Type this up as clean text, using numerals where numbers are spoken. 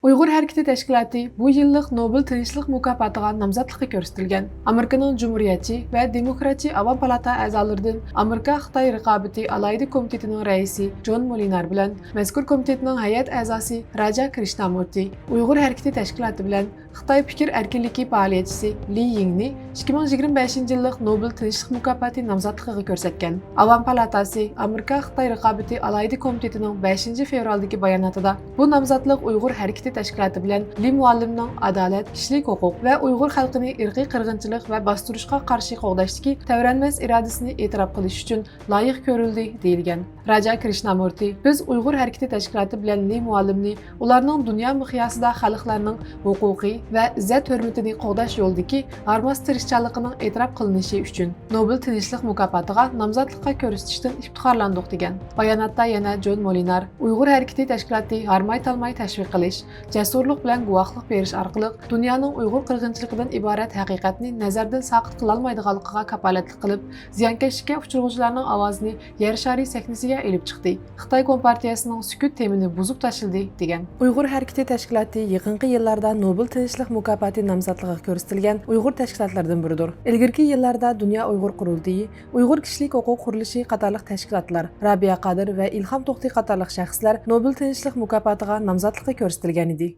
Uyg'ur harakati tashkiloti bu yillik Nobel tinchlik mukofotiga nomzodlikka ko'rsatilgan. Amerikaning Cumhuriyetçi va Demokratchi Avam palata a'zolaridan Amerika-Xitoy raqobati alayida komitetining raisi John Molinar bilan mazkur komitetning hay'at a'zosi Raja Krishnamurti Uyg'ur harakati tashkiloti bilan Xitoy fikr erkinligi faoliyatchisi Li Yingni 2025-yillik Nobel tinchlik mukofoti nomzodligiga ko'rsatgan. Avam palatasi Amerika-Xitoy raqobati alayida komitetining 5-fevraldagi bayonotida bu nomzodlik Uyg'ur harakati tashkiloti bilan Li muallimning adolat, kishilik huquq va Uyg'ur xalqini irqiy qirg'inchilik va bostirishga qarshi qo'g'dashdagi tavranmas irodasini e'tirof qilish uchun loyiq ko'rildi deyilgan. Raja Krishnamurti biz Uyg'ur harakati tashkiloti bilan Li muallimni ularning dunyo miqyosida xalqlarning huquqiy va izzat hurmatini qo'g'dash yo'lidagi harmas tirishchanligining e'tirof qilinishi uchun Nobel tinchlik mukofotiga nomzodlikka ko'rsatishdan iftixorlandik degan. Bayonotda yana John Molinar Uyg'ur harakati tashkiloti harmay talmay tashviq qilish, jasurlik bilan guvohlik berish orqali dunyoning Uyg'ur qirg'inchiligidan iborat haqiqatni nazardan saqit qilolmaydiganligiga kapolatlik qilib, ziyonkashlikka uchrag'uvchilarning ovozini yer shari sahnasiga elib chiqdi. Xitoy kompartiyasining sukut temini buzib tashildi degan. Uyg'ur harakati tashkiloti yaqinqi yillarda Nobel tinchlik mukofoti nomzodligiga ko'rsatilgan Uyg'ur tashkilotlardan biridir. Ilgirki yillarda Dunyo Uyg'ur qurultiyi, Uyg'ur kishilik huquq qurilishi qatorliq tashkilotlar, Rabia Qodir va Ilhom To'xti qatorliq shaxslar Nobel tinchlik mukofotiga nomzodlikka ko'rsatilgan edi.